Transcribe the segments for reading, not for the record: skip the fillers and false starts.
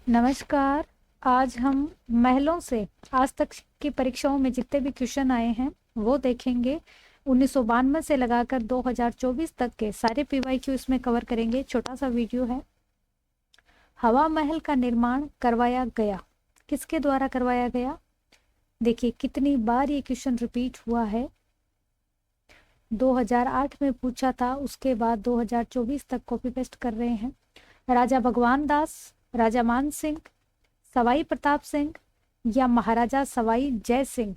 नमस्कार। आज हम महलों से आज तक की परीक्षाओं में जितने भी क्वेश्चन आए हैं वो देखेंगे। 1992 से लगाकर 2024 तक के सारे पीवाईक्यू इसमें कवर करेंगे। छोटा सा वीडियो है। हवा महल का निर्माण करवाया गया, किसके द्वारा करवाया गया? देखिए कितनी बार ये क्वेश्चन रिपीट हुआ है। 2008 में पूछा था, उसके बाद 2024 तक कॉपी पेस्ट कर रहे हैं। राजा भगवान दास, राजा मान सिंह, सवाई प्रताप सिंह या महाराजा सवाई जय सिंह?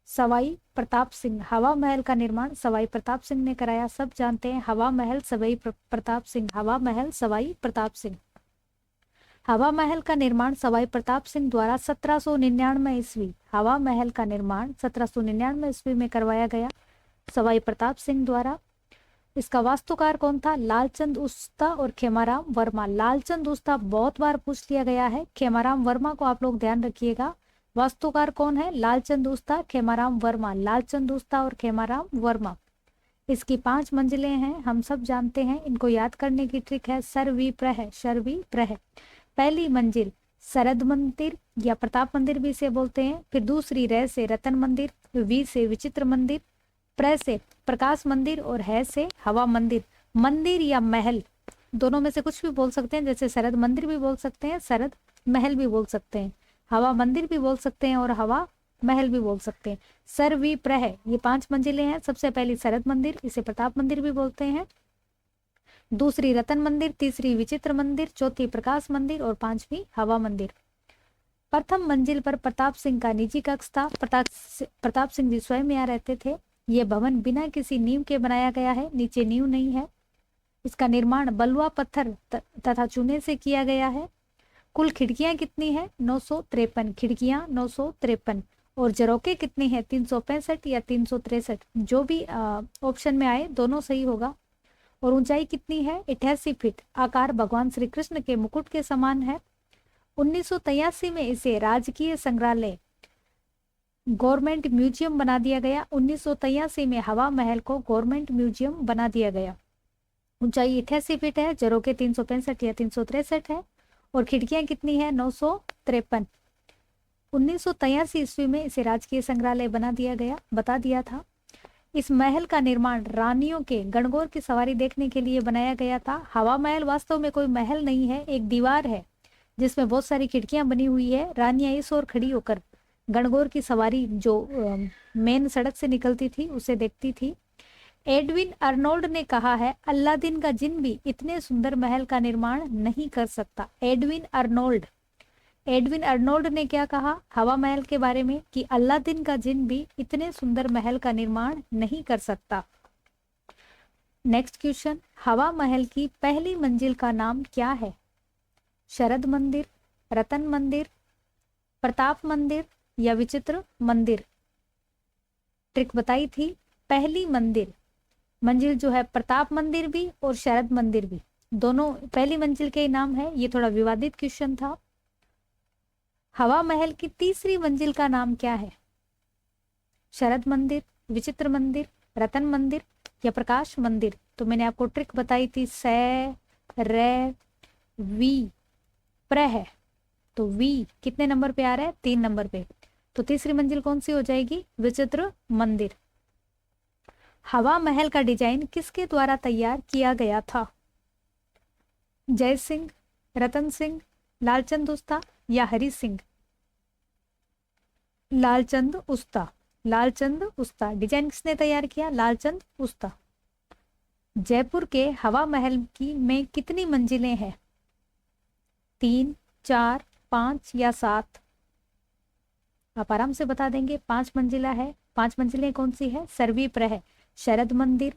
सवाई प्रताप सिंह। हवा महल का निर्माण सवाई प्रताप सिंह ने कराया। सब जानते हैं हवा महल सवाई प्रताप सिंह, हवा महल सवाई प्रताप सिंह। हवा महल का निर्माण सवाई प्रताप सिंह द्वारा 1799 ईस्वी, हवा महल का निर्माण 1799 ईस्वी में करवाया गया सवाई प्रताप सिंह द्वारा। इसका वास्तुकार कौन था? लालचंद उस्ता और खेमाराम वर्मा। लालचंद उस्ता बहुत बार पूछ लिया गया है, खेमाराम वर्मा को आप लोग ध्यान रखिएगा। वास्तुकार कौन है? लालचंद उस्ता, खेमाराम वर्मा। लालचंद उस्ता और खेमाराम वर्मा। इसकी 5 मंजिलें हैं, हम सब जानते हैं। इनको याद करने की ट्रिक है सर्वि प्रह। पहली मंजिल शरद मंदिर या प्रताप मंदिर भी इसे बोलते हैं। फिर दूसरी र से रतन मंदिर, वी से विचित्र मंदिर, प्र से प्रकाश मंदिर और है से हवा मंदिर। मंदिर या महल दोनों में से कुछ भी बोल सकते हैं, जैसे शरद मंदिर भी बोल सकते हैं, शरद महल भी बोल सकते हैं, हवा मंदिर भी बोल सकते हैं और हवा महल भी बोल सकते हैं। सर्वि प्रह, ये 5 मंजिलें हैं। सबसे पहली शरद मंदिर, इसे प्रताप मंदिर भी बोलते हैं। दूसरी रतन मंदिर, तीसरी विचित्र मंदिर, चौथी प्रकाश मंदिर और 5वीं हवा मंदिर। प्रथम मंजिल पर प्रताप सिंह का निजी कक्ष था। प्रताप सिंह जी स्वयं यहाँ रहते थे। यह भवन बिना किसी नींव के बनाया गया है, नीचे नींव नहीं है। इसका निर्माण बलुआ पत्थर तथा चूने से किया गया है। कुल खिड़कियां कितनी है? 953 खिड़कियां, 953। और जरोके कितनी है? 365 या 363, जो भी ऑप्शन में आए दोनों सही होगा। और ऊंचाई कितनी है? 88 फीट। आकार भगवान श्री कृष्ण के मुकुट के समान है। 1983 में इसे राजकीय संग्रहालय गवर्नमेंट म्यूजियम बना दिया गया। 1983 में हवा महल को गवर्नमेंट म्यूजियम बना दिया गया। ऊंचाई 88 फीट है, जरोके 365 या 363 है और खिड़कियां कितनी है? 953। 1983 ईस्वी में इसे राजकीय संग्रहालय बना दिया गया, बता दिया था। इस महल का निर्माण रानियों के गणगौर की सवारी देखने के लिए बनाया गया था। हवा महल वास्तव में कोई महल नहीं है, एक दीवार है जिसमें बहुत सारी खिड़कियां बनी हुई है। रानियां इस ओर खड़ी होकर गणगौर की सवारी जो मेन सड़क से निकलती थी उसे देखती थी। एडविन अर्नोल्ड ने कहा है, अलादीन का जिन भी इतने सुंदर महल का निर्माण नहीं कर सकता। एडविन अर्नोल्ड ने क्या कहा हवा महल के बारे में? कि अलादीन का जिन भी इतने सुंदर महल का निर्माण नहीं कर सकता। नेक्स्ट क्वेश्चन, हवा महल की पहली मंजिल का नाम क्या है? शरद मंदिर, रतन मंदिर, प्रताप मंदिर या विचित्र मंदिर? ट्रिक बताई थी। पहली मंजिल जो है प्रताप मंदिर भी और शरद मंदिर भी, दोनों पहली मंजिल के नाम है। ये थोड़ा विवादित क्वेश्चन था। हवा महल की तीसरी मंजिल का नाम क्या है? शरद मंदिर, विचित्र मंदिर, रतन मंदिर या प्रकाश मंदिर? तो मैंने आपको ट्रिक बताई थी, स रे वी प्र है। तो वी कितने नंबर पे आ रहा है? 3 नंबर पे। तो तीसरी मंजिल कौन सी हो जाएगी? विचित्र मंदिर। हवा महल का डिजाइन किसके द्वारा तैयार किया गया था? जय सिंह, रतन सिंह, लालचंद उस्ता या हरि सिंह? लालचंद उस्ता। डिजाइन किसने तैयार किया? लालचंद उस्ता। जयपुर के हवा महल में कितनी मंजिलें हैं? 3, 4, 5 या 7? आप आराम से बता देंगे। 5 मंजिला है। 5 मंजिलें कौन सी है? सर्वि प्रह, शरद मंदिर,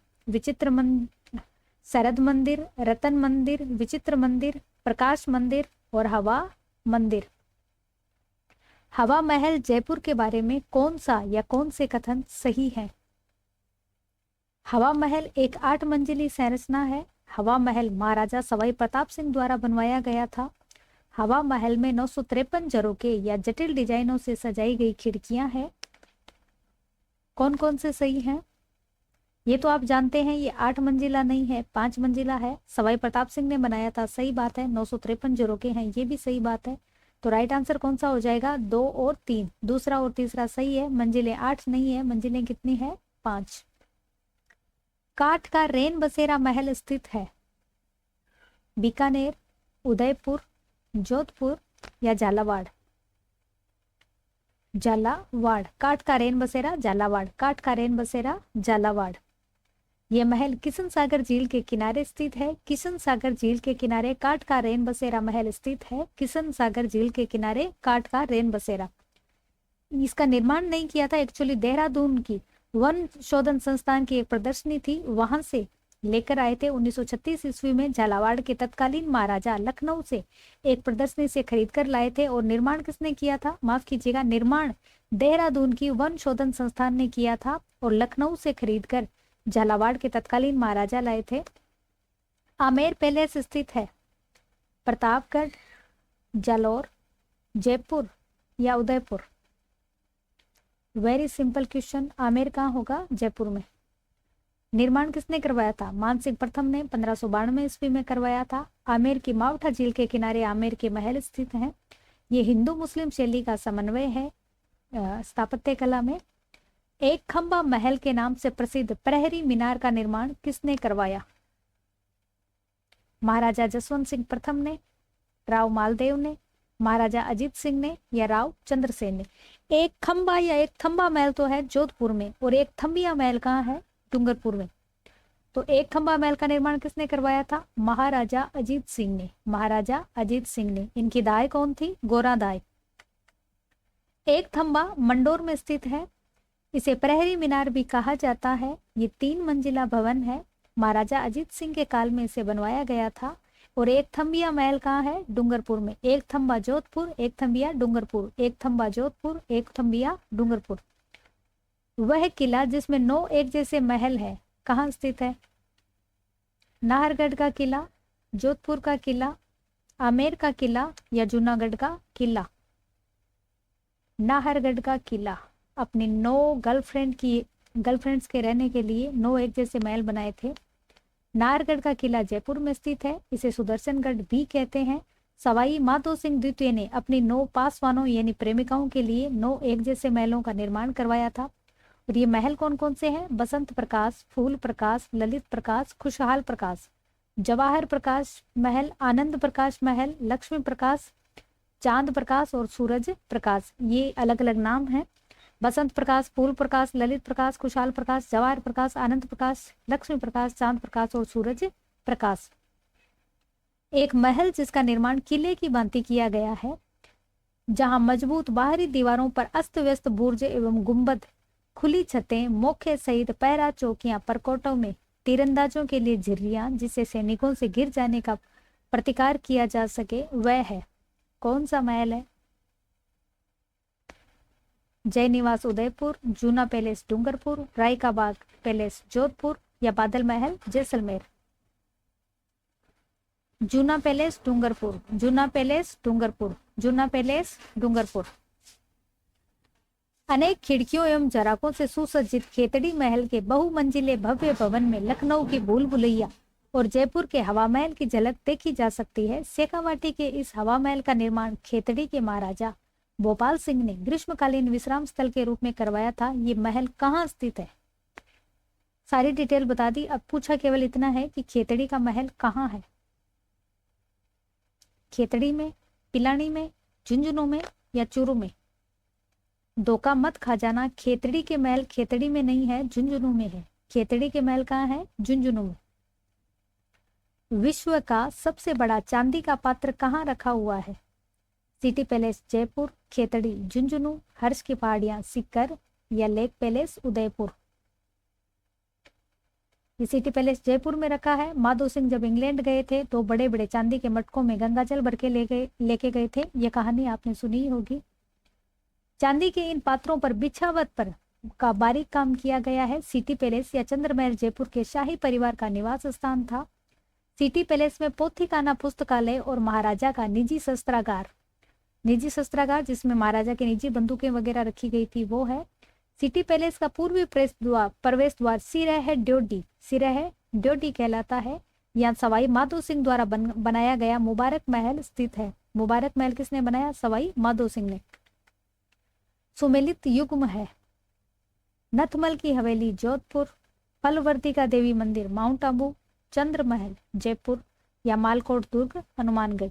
शरद मंदिर, रतन मंदिर, विचित्र मंदिर, प्रकाश मंदिर और हवा मंदिर। हवा महल जयपुर के बारे में कौन सा या कौन से कथन सही है? हवा महल एक 8 मंजिली संरचना है। हवा महल महाराजा सवाई प्रताप सिंह द्वारा बनवाया गया था। हवा महल में 953 झरोके या जटिल डिजाइनों से सजाई गई खिड़कियां हैं। कौन कौन से सही हैं? ये तो आप जानते हैं, ये 8 मंजिला नहीं है, 5 मंजिला है। सवाई प्रताप सिंह ने बनाया था, सही बात है। 953 जो रोके हैं, ये भी सही बात है। तो राइट आंसर कौन सा हो जाएगा? 2 और 3, दूसरा और तीसरा सही है। मंजिलें 8 नहीं है, मंजिलें कितनी है? 5। काठ का रेन बसेरा महल स्थित है बीकानेर, उदयपुर, जोधपुर या झालावाड़? झालावाड़। काठ का रेन बसेरा झालावाड़, काठ का रेन बसेरा झालावाड़। यह महल किशन सागर झील के किनारे स्थित है। किशन सागर झील के किनारे काठ का रेन बसेरा महल स्थित है। किशन सागर झील के किनारे काठ का रेन बसेरा। इसका निर्माण नहीं किया था, एक्चुअली देहरादून की वन शोधन संस्थान की एक प्रदर्शनी थी, वहां से लेकर आए थे 1936 ईस्वी में। झालावाड़ के तत्कालीन महाराजा लखनऊ से एक प्रदर्शनी से खरीद कर लाए थे। और निर्माण किसने किया था? माफ कीजिएगा, निर्माण देहरादून की वन शोधन संस्थान ने किया था और लखनऊ से खरीद कर झालावाड़ के तत्कालीन महाराजा लाए थे। आमेर पैलेस स्थित है प्रतापगढ़, जालौर, जयपुर या Udaipur? Very simple question. Amer कहाँ होगा? जयपुर में। निर्माण किसने करवाया था? मानसिंह प्रथम ने 1592 ईस्वी में करवाया था। आमेर की मावठा झील के किनारे आमेर के महल स्थित हैं। ये हिंदू मुस्लिम शैली का समन्वय है स्थापत्य कला में। एक खंबा महल के नाम से प्रसिद्ध प्रहरी मीनार का निर्माण किसने करवाया? महाराजा जसवंत सिंह प्रथम ने, राव मालदेव ने, महाराजा अजीत सिंह ने या राव चंद्रसेन ने? एक खंबा या एक थंबा महल तो है जोधपुर में, और एक थंबिया महल कहाँ है? डूंगरपुर में। तो एक खंबा महल का निर्माण किसने करवाया था? महाराजा अजीत सिंह ने। महाराजा अजीत सिंह ने। इनकी दाई कौन थी? गोरा दाई। एक थंबा मंडोर में स्थित है, इसे प्रहरी मीनार भी कहा जाता है। ये 3 मंजिला भवन है। महाराजा अजीत सिंह के काल में इसे बनवाया गया था। और एक थंबिया महल कहाँ है? डूंगरपुर में। एक थंबा जोधपुर, एक थंबिया डूंगरपुर, एक थंबा जोधपुर, एक थंबिया डूंगरपुर। वह किला जिसमें 9 एक जैसे महल है कहाँ स्थित है? नाहरगढ़ का किला, जोधपुर का किला, आमेर का किला या जूनागढ़ का किला? नाहरगढ़ का किला। अपनी 9 गर्लफ्रेंड्स के रहने के लिए 9 एक जैसे महल बनाए थे। नाहरगढ़ का किला जयपुर में स्थित है, इसे सुदर्शनगढ़ भी कहते हैं। सवाई माधो सिंह द्वितीय ने अपनी 9 पासवानों यानी प्रेमिकाओं के लिए 9 एक जैसे महलों का निर्माण करवाया था। और ये महल कौन कौन से हैं? बसंत प्रकाश, फूल प्रकाश, ललित प्रकाश, खुशहाल प्रकाश, जवाहर प्रकाश महल, आनंद प्रकाश महल, लक्ष्मी प्रकाश, चांद प्रकाश और सूरज प्रकाश। ये अलग अलग नाम हैं। बसंत प्रकाश, फूल प्रकाश, ललित प्रकाश, खुशहाल प्रकाश, जवाहर प्रकाश, आनंद प्रकाश, लक्ष्मी प्रकाश, चांद प्रकाश और सूरज प्रकाश। एक महल जिसका निर्माण किले की भांति किया गया है, जहां मजबूत बाहरी दीवारों पर अस्त व्यस्त बुर्ज एवं गुंबद, खुली छतें, मोखे सहित पहरा चौकियां, परकोटों में तीरंदाजों के लिए झिर्रियां जिससे सैनिकों से गिर जाने का प्रतिकार किया जा सके, वह है। कौन सा महल है? जय निवास उदयपुर, जूना पैलेस डूंगरपुर, राय का बाग पैलेस जोधपुर या बादल महल जैसलमेर? जूना पैलेस डूंगरपुर, जूना पैलेस डूंगरपुर, जूना पैलेस डूंगरपुर। अनेक खिड़कियों एवं झराकों से सुसज्जित खेतड़ी महल के बहुमंजिले भव्य भवन में लखनऊ की भूल भुलैया और जयपुर के हवा महल की झलक देखी जा सकती है। शेखावाटी के इस हवा महल का निर्माण खेतड़ी के महाराजा भोपाल सिंह ने ग्रीष्मकालीन विश्राम स्थल के रूप में करवाया था। ये महल कहाँ स्थित है? सारी डिटेल बता दी। अब पूछा केवल इतना है कि खेतड़ी का महल कहाँ है? खेतड़ी में, पिलानी में, झुंझुनू में या चूरू में? धोखा मत खा जाना, खेतड़ी के महल खेतड़ी में नहीं है, झुंझुनू में है। खेतड़ी के महल कहाँ है? झुंझुनू में। विश्व का सबसे बड़ा चांदी का पात्र कहाँ रखा हुआ है? सिटी पैलेस जयपुर, खेतड़ी झुंझुनू, हर्ष की पहाड़ियां सीकर या लेक पैलेस उदयपुर? ये सिटी पैलेस जयपुर में रखा है। माधो सिंह जब इंग्लैंड गए थे तो बड़े बड़े चांदी के मटकों में गंगाजल भर के लेके गए थे। ये कहानी आपने सुनी ही होगी। चांदी के इन पात्रों पर बिछावट पर का बारीक काम किया गया है। सिटी पैलेस या चंद्रमहल जयपुर के शाही परिवार का निवास स्थान था। सिटी पैलेस में पोथीखाना पुस्तकालय और महाराजा का निजी शस्त्रागार जिसमें महाराजा की निजी बंदूकें वगैरह रखी गई थी वो है। सिटी पैलेस का पूर्वी प्रवेश द्वार सिरह ड्योडी, सिरह ड्योडी कहलाता है। यहाँ सवाई माधो सिंह द्वारा बनाया गया मुबारक महल स्थित है। मुबारक महल किसने बनाया? सवाई माधो सिंह ने। सुमेलित युग्म है। नथमल की हवेली जोधपुर, फलवर्तिका देवी मंदिर माउंट आबू, चंद्र महल जयपुर या मालकोट दुर्ग हनुमानगढ़।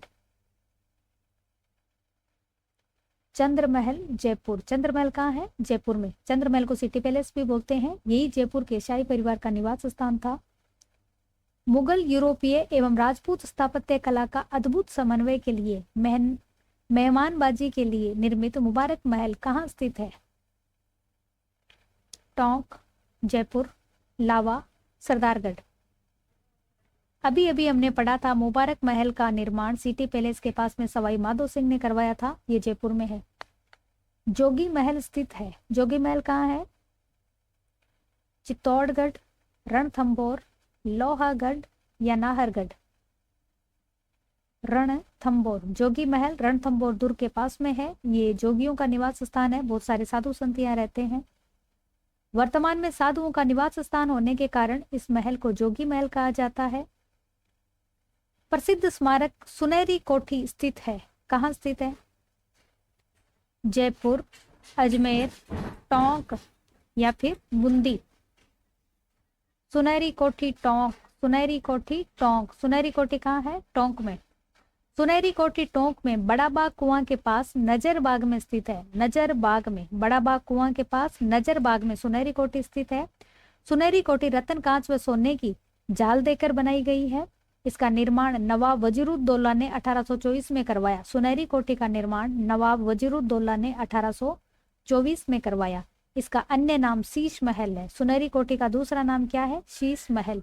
चंद्र महल जयपुर। चंद्र महल कहाँ है? जयपुर में। चंद्र महल को सिटी पैलेस भी बोलते हैं। यही जयपुर के शाही परिवार का निवास स्थान था। मुगल, यूरोपीय एवं राजपूत स्थापत्य कला का अद्भुत समन्वय के लिए मेहमानबाजी के लिए निर्मित मुबारक महल कहाँ स्थित है? टोंक, जयपुर, लावा, सरदारगढ़। अभी अभी हमने पढ़ा था मुबारक महल का निर्माण सिटी पैलेस के पास में सवाई माधो सिंह ने करवाया था। ये जयपुर में है। जोगी महल स्थित है। जोगी महल कहाँ है? चित्तौड़गढ़, रणथंभौर, लोहागढ़ या नाहरगढ़। रणथंभौर। जोगी महल रणथंभौर दुर्ग के पास में है। ये जोगियों का निवास स्थान है। बहुत सारे साधु संत यहाँ रहते हैं। वर्तमान में साधुओं का निवास स्थान होने के कारण इस महल को जोगी महल कहा जाता है। प्रसिद्ध स्मारक सुनहरी कोठी स्थित है। कहाँ स्थित है? जयपुर, अजमेर, टोंक या फिर बूंदी। सुनहरी कोठी टोंक, सुनहरी कोठी टोंक। सुनहरी कोठी कहाँ है? टोंक में। सुनहरी कोठी टोंक में बड़ा बाग कुआं के पास नजर बाग में स्थित है। नजर बाग में, बड़ा बाग कुआं के पास नजर बाग में सुनहरी कोठी स्थित है। सुनहरी कोठी रत्न, कांच व सोने की जाल देकर बनाई गई है। इसका निर्माण नवाब वजीरुद्दौला ने 1824 में करवाया। सुनहरी कोठी का निर्माण नवाब वजीरुद्दौला ने 1824 में करवाया। इसका अन्य नाम शीश महल है। सुनहरी कोठी का दूसरा नाम क्या है? शीश महल।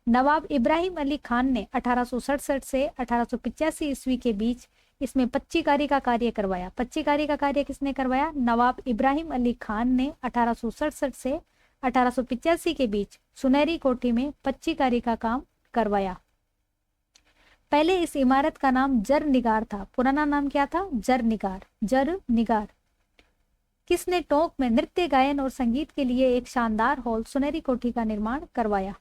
नवाब इब्राहिम अली खान ने 1867 से 1885 ईस्वी के बीच इसमें पच्चीकारी का कार्य करवाया। पच्चीकारी का कार्य किसने करवाया? नवाब इब्राहिम अली खान ने 1867 से 1885 के बीच सुनहरी कोठी में पच्चीकारी का काम करवाया। पहले इस इमारत का नाम जर निगार था। पुराना नाम क्या था? जर निगार। जर निगार। किसने टोंक में नृत्य, गायन और संगीत के लिए एक शानदार हॉल सुनहरी कोठी का निर्माण करवाया?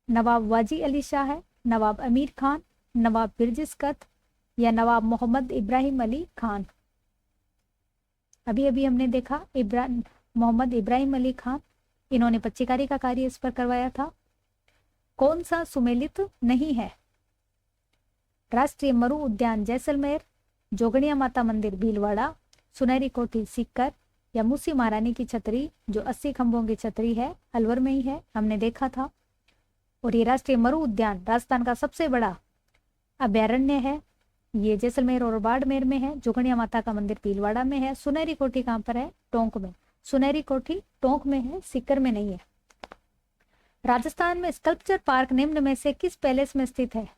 नवाब वाजी अली शाह है, नवाब अमीर खान, नवाब बिरजिस्कत या नवाब मोहम्मद इब्राहिम अली खान। अभी अभी हमने देखा मोहम्मद इब्राहिम अली खान, इन्होंने पच्चीकारी का कार्य इस पर करवाया था। कौन सा सुमेलित नहीं है? राष्ट्रीय मरु उद्यान जैसलमेर, जोगणिया माता मंदिर भीलवाड़ा, सुनहरी कोठी सीकर या मूसी महारानी की छतरी जो 80 खंभों की छतरी है अलवर में ही है, हमने देखा था। और ये राष्ट्रीय मरु उद्यान राजस्थान का सबसे बड़ा अभ्यारण्य है। ये जैसलमेर और बाड़मेर में है। जोगणिया माता का मंदिर भीलवाड़ा में है। सुनहरी कोठी कहाँ पर है? टोंक में। सुनहरी कोठी टोंक में है, सीकर में नहीं है। राजस्थान में स्कल्पचर पार्क निम्न में से किस पैलेस में स्थित है?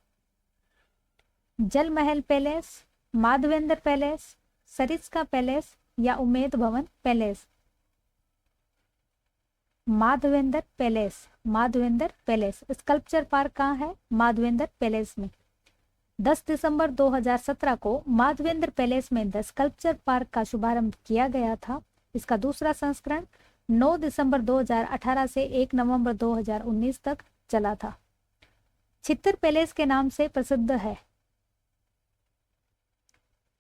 जल महल palace, Madhavendra palace, Sariska palace या Umaid Bhawan palace? Madhavendra palace. Madhavendra palace. Sculpture park कहाँ है? माधवेंद्र पैलेस में। 10 दिसंबर 2017 को माधवेंद्र पैलेस में द स्कल्पचर पार्क का शुभारंभ किया गया था। इसका दूसरा संस्करण 9 दिसंबर 2018 से 1 नवंबर 2019 तक चला था। चित्तर पैलेस के नाम से प्रसिद्ध है?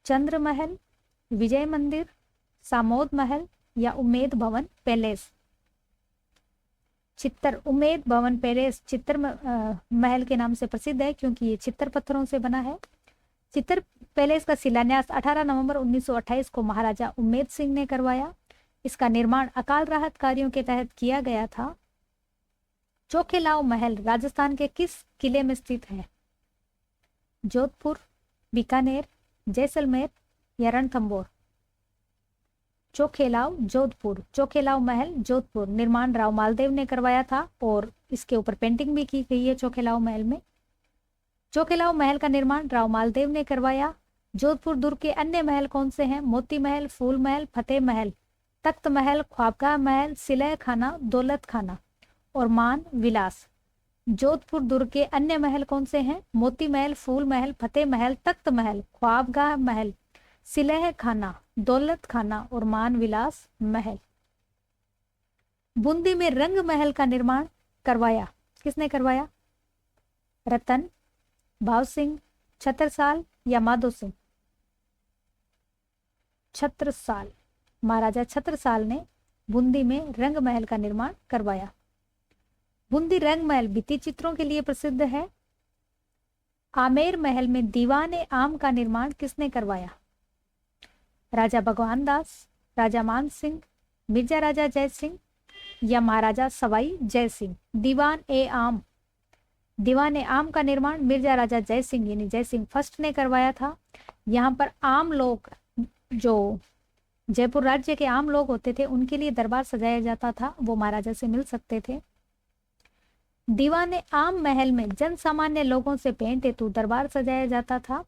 चंद्र महल, विजय मंदिर, सामोद महल या उमेद भवन पैलेस? चित्तर उमेद भवन पैलेस चित्तर महल के नाम से प्रसिद्ध है क्योंकि ये चित्तर पत्थरों से बना है। चित्तर पैलेस का शिलान्यास 18 नवंबर 1928 को महाराजा उमेद सिंह ने करवाया। इसका निर्माण अकाल राहत कार्यों के तहत किया गया था। चोखेलाव महल राजस्थान के किस किले में स्थित है? जोधपुर, बीकानेर, जैसलमेर या रणथंभौर? चोखेलाव जोधपुर। चोखेलाव महल जोधपुर। निर्माण राव मालदेव ने करवाया था और इसके ऊपर पेंटिंग भी की गई है चोखेलाव महल में। चोखेलाव महल का निर्माण राव मालदेव ने करवाया। जोधपुर दुर्ग के अन्य महल कौन से हैं? मोती महल, फूल महल, फतेह महल, तख्त महल, ख्वाबगाह महल, सिलह खाना, दौलत खाना और मान विलास। जोधपुर दुर्ग के अन्य महल कौन से हैं? मोती महल, फूल महल, फतेह महल, तख्त महल, ख्वाबगाह महल, सिलह खाना, दौलत खाना और मान विलास महल। बूंदी में रंग महल का निर्माण करवाया, किसने करवाया? रतन, भाव सिंह, छत्रसाल या माधो सिंह? छत्रसाल, महाराजा छत्रसाल ने बूंदी में रंग महल का निर्माण करवाया। बूंदी रंग महल भित्ति चित्रों के लिए प्रसिद्ध है। आमेर महल में दीवाने आम का निर्माण किसने करवाया? राजा भगवान दास, राजा मान सिंह, मिर्जा राजा जय सिंह या महाराजा सवाई जय सिंह? दीवान ए आम का निर्माण मिर्जा राजा जय सिंह यानी जय सिंह फर्स्ट ने करवाया था। यहाँ पर आम लोग, जो जयपुर राज्य के आम लोग होते थे, उनके लिए दरबार सजाया जाता था, वो महाराजा से मिल सकते थे। दीवान ए आम महल में जन सामान्य लोगों से भेंट हेतु दरबार सजाया जाता था।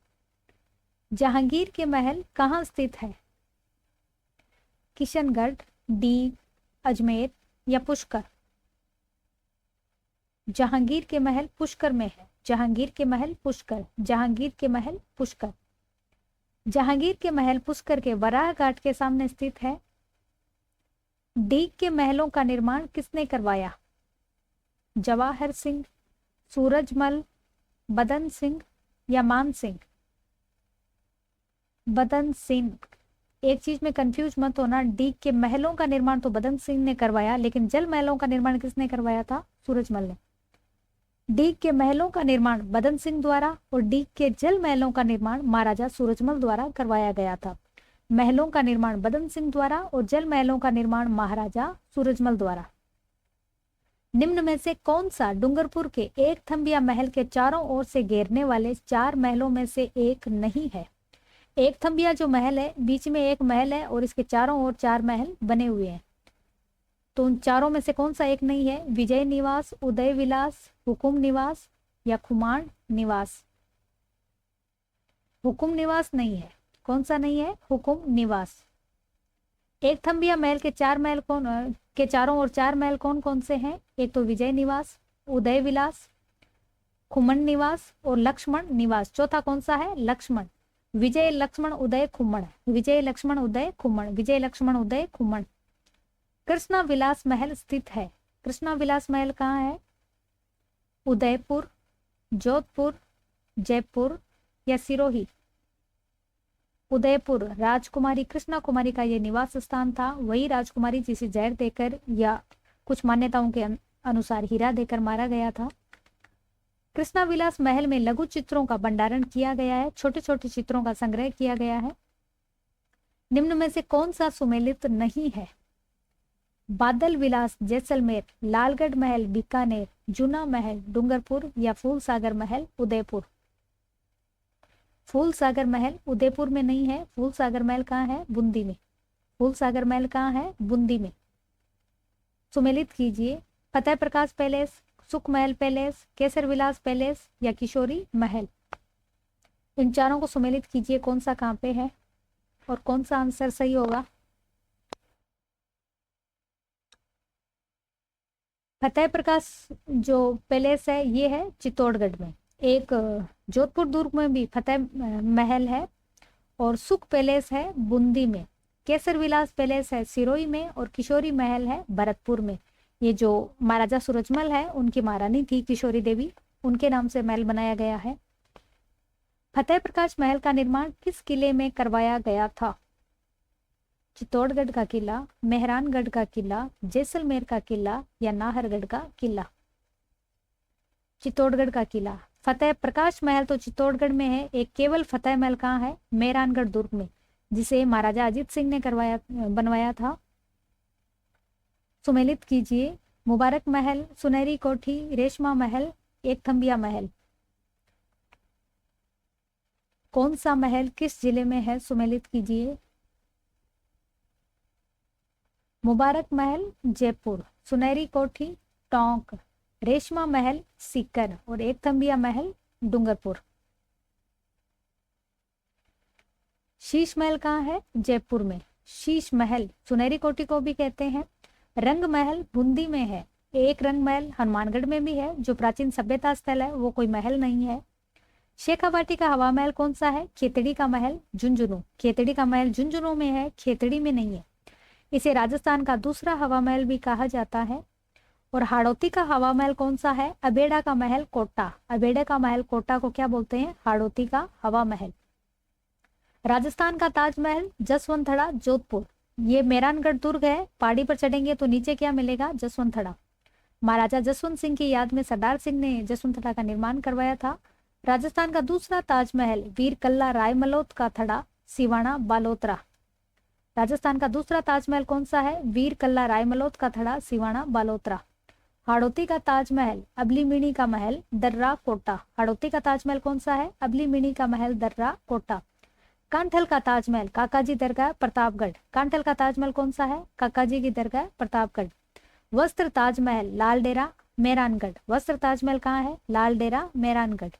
जहांगीर के महल कहाँ स्थित है? किशनगढ़, डीग, अजमेर या पुष्कर? जहांगीर के महल पुष्कर में है। जहांगीर के महल पुष्कर, जहांगीर के महल पुष्कर। जहांगीर के महल पुष्कर के वराह घाट के सामने स्थित है। डीग के महलों का निर्माण किसने करवाया? जवाहर सिंह, सूरजमल, बदन सिंह या मान सिंह? बदन सिंह। एक चीज में कंफ्यूज मत होना, डीग के महलों का निर्माण तो बदन सिंह ने करवाया, लेकिन जल महलों का निर्माण किसने करवाया था? सूरजमल ने। डीग के महलों का निर्माण बदन सिंह द्वारा और डीग के जल महलों का निर्माण महाराजा सूरजमल द्वारा करवाया गया था। महलों का निर्माण बदन सिंह द्वारा और जल महलों का निर्माण महाराजा सूरजमल द्वारा। निम्न में से कौन सा डूंगरपुर के एक थंबिया महल के चारों ओर से घेरने वाले 4 महलों में से एक नहीं है? एक थंबिया जो महल है, बीच में एक महल है और इसके चारों ओर 4 महल बने हुए हैं, तो उन चारों में से कौन सा एक नहीं है? विजय निवास, उदय विलास, हुकुम निवास या खुमाण निवास? हुकुम निवास नहीं है। कौन सा नहीं है? हुकुम निवास। एक थंबिया महल के चारों ओर 4 महल कौन कौन से हैं? एक तो विजय निवास, उदय विलास, खुमन निवास और लक्ष्मण निवास। चौथा कौन सा है? लक्ष्मण। विजय, लक्ष्मण, उदय, खुमण। विजय, लक्ष्मण, उदय, खुमण। विजय, लक्ष्मण, उदय, खुमण। कृष्णा विलास महल स्थित है। कृष्णा विलास महल कहाँ है? उदयपुर, जोधपुर, जयपुर या सिरोही? उदयपुर। राजकुमारी कृष्णा कुमारी का यह निवास स्थान था। वही राजकुमारी जिसे जहर देकर या कुछ मान्यताओं के अनुसार हीरा देकर मारा गया था। कृष्णा विलास महल में लघु चित्रों का भंडारण किया गया है। छोटे छोटे चित्रों का संग्रह किया गया है। निम्न में से कौन सा सुमेलित नहीं है? बादल विलास जैसलमेर, लालगढ़ महल बीकानेर, जूना महल डूंगरपुर या फूलसागर महल उदयपुर? फूलसागर महल उदयपुर में नहीं है। फूलसागर महल कहाँ है? बूंदी में। फूलसागर महल कहाँ है? बूंदी में। सुमेलित कीजिए। फतेह प्रकाश पैलेस, सुख महल पैलेस, केसर विलास पैलेस या किशोरी महल? इन चारों को सुमेलित कीजिए, कौन सा कहाँ पे है और कौन सा आंसर सही होगा? फतेह प्रकाश जो पैलेस है ये है चित्तौड़गढ़ में। एक जोधपुर दुर्ग में भी फतेह महल है और सुख पैलेस है बूंदी में। केसर विलास पैलेस है सिरोही में और किशोरी महल है भरतपुर में। ये जो महाराजा सूरजमल है उनकी महारानी थी किशोरी देवी, उनके नाम से महल बनाया गया है। फतेह प्रकाश महल का निर्माण किस किले में करवाया गया था? चित्तौड़गढ़ का किला, मेहरानगढ़ का किला, जैसलमेर का किला या नाहरगढ़ का किला? चित्तौड़गढ़ का किला। फतेह प्रकाश महल तो चित्तौड़गढ़ में है। एक केवल फतेह महल कहाँ है? मेहरानगढ़ दुर्ग में, जिसे महाराजा अजीत सिंह ने बनवाया था। सुमेलित कीजिए। मुबारक महल, सुनहरी कोठी, रेशमा महल, एक थंबिया महल? कौन सा महल किस जिले में है? सुमेलित कीजिए। मुबारक महल जयपुर, सुनहरी कोठी टोंक, रेशमा महल सीकर और एक थंबिया महल डूंगरपुर। शीश महल कहाँ है? जयपुर में। शीश महल सुनहरी कोठी को भी कहते हैं। रंग महल बूंदी में है। एक रंग महल हनुमानगढ़ में भी है जो प्राचीन सभ्यता स्थल है, वो कोई महल नहीं है। शेखावाटी का हवा महल कौन सा है? खेतड़ी का महल झुंझुनू। खेतड़ी का महल झुंझुनू में है, खेतड़ी में नहीं है। इसे राजस्थान का दूसरा हवा महल भी कहा जाता है। और हाड़ौती का हवा महल कौन सा है? अबेड़ा का महल कोटा। अबेड़े का महल कोटा को क्या बोलते हैं? हाड़ौती का हवा महल। राजस्थान का ताजमहल जसवंतड़ा जोधपुर। ये मेहरानगढ़ दुर्ग है, पहाड़ी पर चढ़ेंगे तो नीचे क्या मिलेगा? जसवंतड़ा। महाराजा जसवंत सिंह की याद में सरदार सिंह ने जसवंतड़ा का निर्माण करवाया था। राजस्थान का दूसरा ताजमहल वीर कल्ला रायमलोत का थड़ा सिवाना बालोतरा। राजस्थान का दूसरा ताजमहल कौन सा है? वीर कल्ला रायमलोत का थड़ा सिवाना बालोतरा। हाड़ौती का ताजमहल अबलीमिणी का महल दर्रा कोटा। हाड़ौती का ताजमहल कौन सा है? अबलीमिणी का महल दर्रा कोटा। कांठल का ताजमहल काकाजी दरगाह प्रतापगढ़। कांठल का ताजमहल कौन सा है? काकाजी की दरगाह प्रतापगढ़। वस्त्र ताजमहल लाल डेरा मेहरानगढ़। वस्त्र ताजमहल कहाँ है? लाल डेरा मेहरानगढ़।